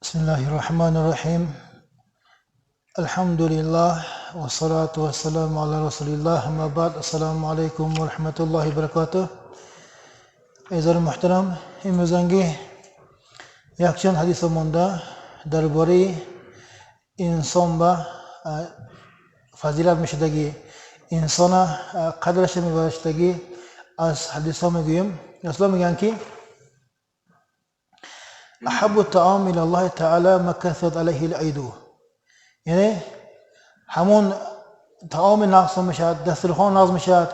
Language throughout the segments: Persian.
بسم الله الرحمن الرحيم الحمد لله والصلاة والسلام على رسول الله أما بعد السلام عليكم ورحمة الله وبركاته عزیزان محترم امروزنگی یک چند حدیث مونده درباره انسان با فضیلت میشدگی انسان قدرش میبرشتگی از حدیث ها میگویم. رسول میگن که احب الطعام الى الله تعالی ما کثرت علیه العیدو، یعنی همون طعام نقص میشد، دسترخوان نقص میشد،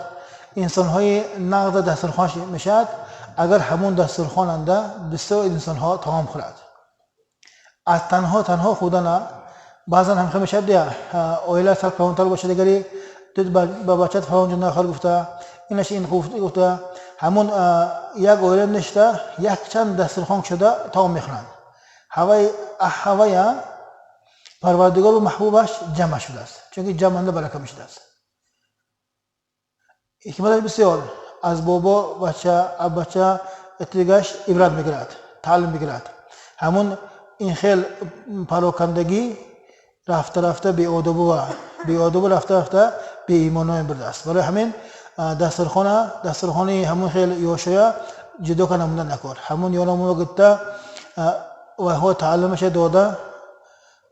انسان های نقض دسترخوان میشد اگر همون دسترخوان انده بسیار انسان ها طعام خورد. از تنها خدا نه، بعضا هم میشه دیا اویلا سر کانتر باشه دیگری دید با بچت فرمان جنده آخر گفته اینش این گفته همون یک اویلا نشته یک چند دسترخوان شده طعام میخورند. هوای پروردگار و محبوبش جمع شده است، چون جمع انده برکه میشده است. حکمت بسیار از بابا بچه اتگاش عبرت میگیرد، تعلیم میگیرد. همون این خیل پراکندگی رفته به آداب رفته به ایمان برده است. برای همین دسترخوانی همون خیل یوشیا جدا کنه نکار. همون یارمون گفته و هو تعلمش داده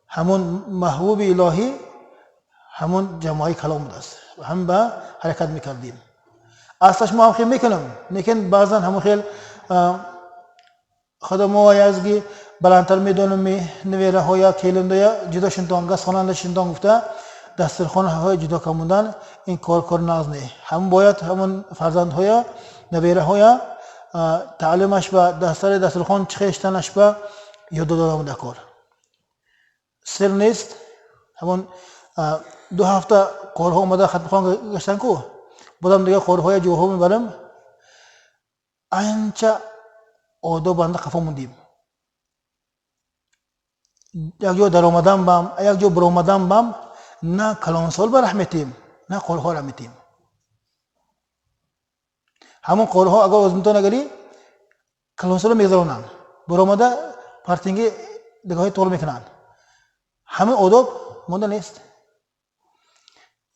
همون محبوب الهی همون جماعی کلام است و هم به حرکت میکردیم. اصلش ما هم خیلی میکنم لیکن بعضا همون خیل خودم و یازگی بلندتر میدونم نویره های کلنده جدا شنتان گس خاننده شنتان گفته دسترخوان های جدا کموندن این کار ناز نه. هم باید همون فرزند های نویره های تعلیمش به دسترخوان چخشتنش به یاد دادن کار سر نیست. همون 2 هفته کارها اومده ختم خواهن گشتن کو بودم دیگه کارهای جوها میبرم اینچه آداب بنده خفا موندیم. یک جو در آمدن بام یک جو بر آمدن بام نه کلانسال بر رحمتیم نه کارها رحمتیم. همون کارها اگر وزنتون نگری کلانسال میگذرونن بر آمده پارتینگی دیگه طول میکنن. همه آداب مونده نیست.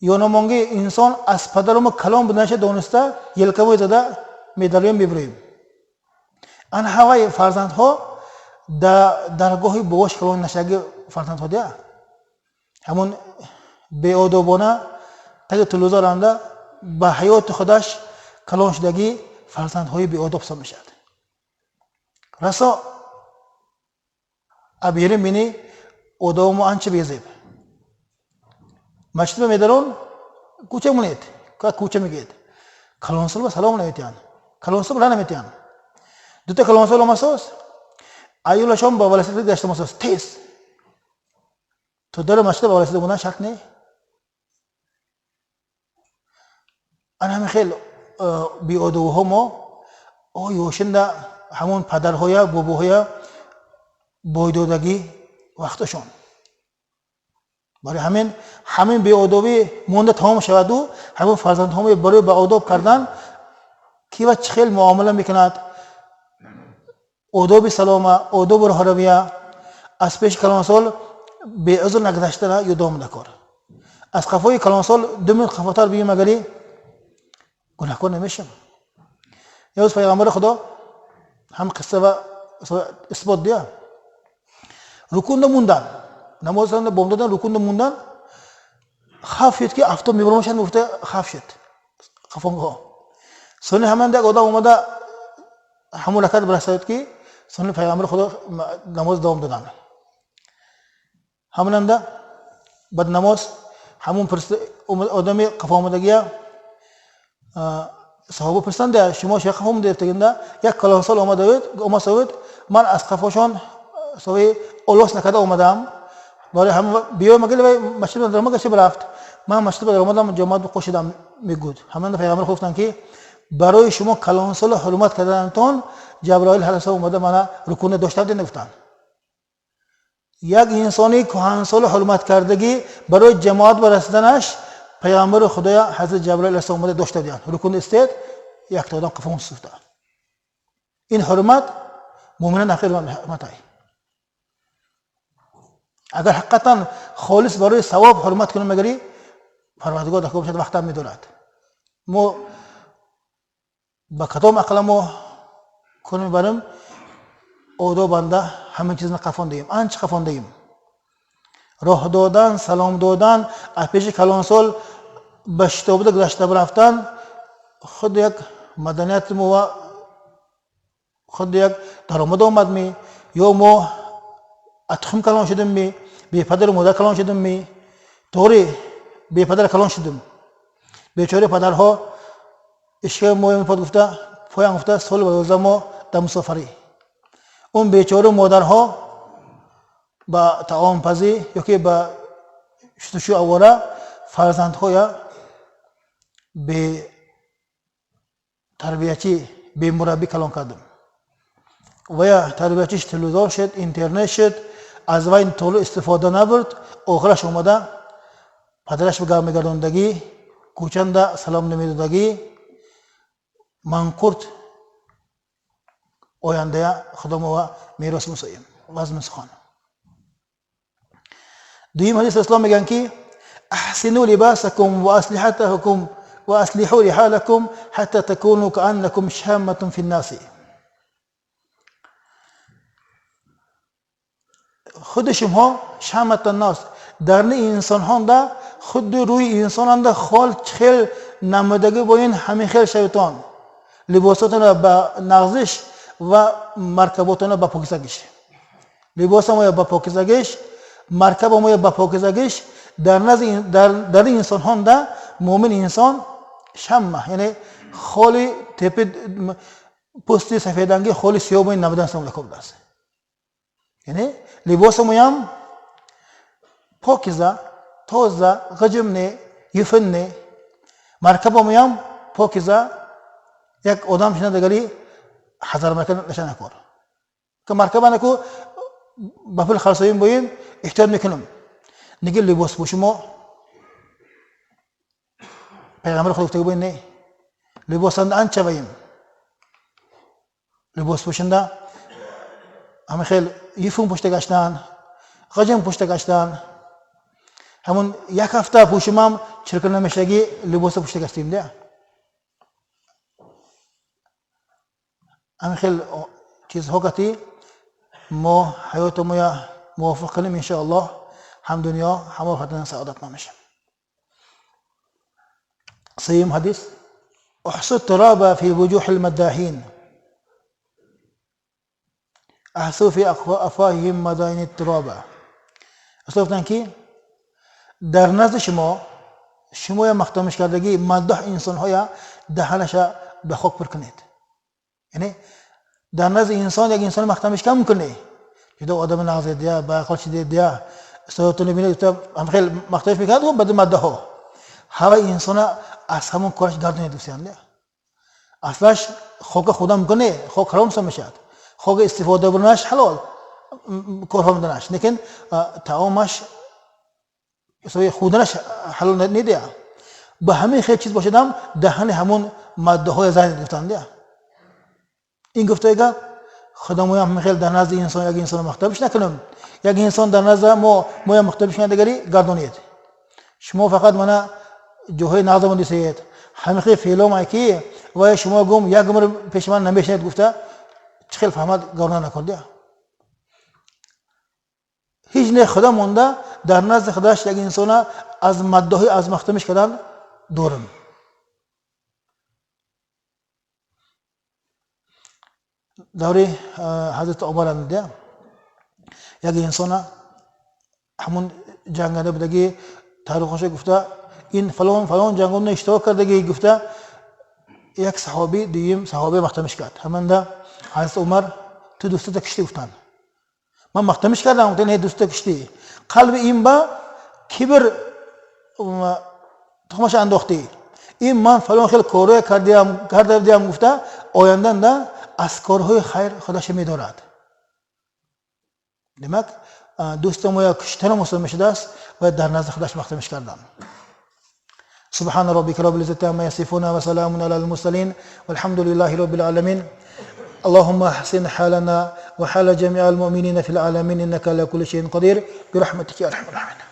یا نمانگی انسان از پدرم کلام بدنش دانسته یلکوی زده میداریم میبریم. آن هوای فرزند ها درگاهی بواش کلام نشگی فرزند ها دیا همون به آدابانه تگ تلوزا رانده با حیات خودش کلام شدگی فرزند های به آداب سا میشد. رسا ابیریم بینی آداب ما آنچه بیزیب مسجد میدارون کوچه مونید که کوچه میگید کلانسال با سلام نمیتیان کلانسال بلا نمیتیان دوتا کلانسال مسوس ایولا شام با ولسیت داشته مسوس تیز تو در مسجد با ولسیت بودن شک نه. آن همه خیل بی آدوها ما یوشنده همون پدرهای باباهای بایدودگی وقتشون. برای همین به آدابی مونده تمام شود و همون فرزندها برای به آداب کردن کی و چخیل معامله میکند آداب سلامه آداب حربیه از پیش کلانسال به عذر نگذشته یادم نکار از خفای کلانسال دمین خفاتر بیم اگری گناهکار نمیشم. یا از پیغمبر خدا هم قصه و اثبات دیا رکون موندن نماز خوندن بام دادن رکون موندن خوف شد که افتاد میبرمشن گفته خوف شد خفانگاه سنی همان دیگه آدم اومده همون رکعت برسید که سنی پیغمبر خدا نماز دوام دادن همون انده بعد نماز همون آدمی قفا آمدگی صحابه پرسنده شما شیخ هم دیرتگنده یک کلانسال آمده من از قفاشان سوی اولوس نکرده آمدم برای هم بیای مگه مسجد در مگه چه برفت من مسجد در آمدم جماعت بخوشیدم میگود همین پیغمبر گفتن که برای شما کلانسال حرمت کردنتون جبرائیل علیه السلام اومده من رکون داشتم نگفتن. یک انسانی کهنسال حرمت کردگی برای جماعت برسیدنش پیغمبر خدا حضرت جبرائیل علیه السلام اومده داشته دیدن رکون استید یک تا آدم قفون سوخته. این حرمت مؤمنان اخیر حرمت های اگر حقیقتا خالص برای ثواب حرمت کنیم مگری پروردگار در کدام وقت هم میدوند. ما با کدام عقل ما کنیم بریم اودا بنده همه چیز قفاندیم، انچ قفاندیم. راه دادن، سلام دادن، از پیش کلان سال به شتابده گذشته برفتن خود یک مدنیت ما خود یک درآمد آمد می، یا ما اتخم کلان شدیم می، بی پدر و مادر کلان شدیم می، طوری بی پدر کلان شدیم. بیچاره پدرها اشکال ما میپاد گفته پایان گفته سال و روزه ما در مسافری. اون بیچاره مادرها با تعاون پزی یا که با شتوشو اواره فرزندهای به تربیتی به مربی کلان کردم و یا تربیتیش تلویزیون شد، اینترنت شد، از وین طول استفاده نبرد. آخرش اومده پدرش به گرم گرداندگی، کوچنده سلام نمیدادگی، منقورت آینده خدام و میراث مسیم وزن سخن. دویم حدیث اسلام میگن که احسنوا لباسكم واسلحتكم واصلحوا رحالكم حتى تكونوا كأنكم شامة في الناس. خود شما شامة الناس درنی انسان ها ده خود روی انسان ده خال خیل نمودگی با این همین خیل شیطان لباساتون با نغزش و مرکباتون با پاکیزگیش. لباس ما با پاکیزگیش، مرکب ما با پاکیزگیش در انسان ها ده مومن انسان شمه، یعنی خالی تپه پوستی سفیدنگی خالی سیاه با این نمودن سلام لکم دست. یعنی لباس ما هم پاکیزه، تازه، غجمنه، یفنه، مرکب ما هم پاکیزه. یک آدم شنه دگری حضر مرکب نشان نکار که مرکب نکو بفل خرساییم باید احتیاط میکنم. نگه لباس پوش ما پیغمبر خود گفته باید نه لباس انچه بایم لباس پوشنده همه خیلی یفون پشت گشتن، غجم پشت گشتن. همون یک هفته پوشم هم چرکن نمیشگی لباس پشت گشتیم ده. همین خیلی چیزها کتی ما حیات ما موافق کنیم انشاءالله هم دنیا هم آخرت سعادت نمیشه. سیم حدیث احسوا التراب في وجوه المداحين احسوا في افواههم مدائن التراب. اصلا گفتن که در نزد شما یا مختمش کردگی مدح انسان های دهنش به خاک پر کنید. یعنی در نزد انسان یک انسان مختمش کم میکنه که دو آدم نازه دیا با عقل شده دیا استوتون بینید هم خیلی مختمش میکرد و بعد مدح ها هوا انسان از همون کارش گردنید دوستان دیا اصلاش خاک خدا میکنه، خاک حرام سمشد، خاک استفاده برنش حلال کارها میدنش، لیکن تعامش سوی خودنش حلال نیدیا. به همین خیلی چیز باشدم دهن همون ماده های زنی گفتن دیا. این گفته اگر خدا ما هم خیلی در نزد انسان یک انسان مختبش نکنم، یک انسان در نزد ما مختبش ندگری گردونید. شما فقط منا جوهای نازمان دیسید همه خیلی فیلم اکی و شما گم یک عمر پیش من نمیشنید گفته چه خیلی فهمد گردون نکرده. هیچ نه خدا مونده در نزد خداش یک انسان از ماده های از مختمش کردن دورم. دوره حضرت عمر میده یک انسان همون جنگنده بودگی تاریخش گفته این فلان جنگون اشتباه کردگی گفته یک صحابی دیم صحابه مختمش کرد. همون ده حضرت عمر تو دوسته کشتی گفتن من مختمش کردم گفتن نه دوسته کشتی قلب این با کبر تخمش انداختی این من فلان خیلی کارهای کردم گفته آینده ده از کارهای خیر خودش میدارد. demak دوستم یا کشتن مسلم شده است و در نزد خودش مختمش کردن. سبحان ربك رب العزة عما يصفون وسلام على المرسلين والحمد لله رب العالمين. اللهم احسن حالنا وحال جميع المؤمنين في العالمين إنك على كل شيء قدير برحمتك يا أرحم الراحمين.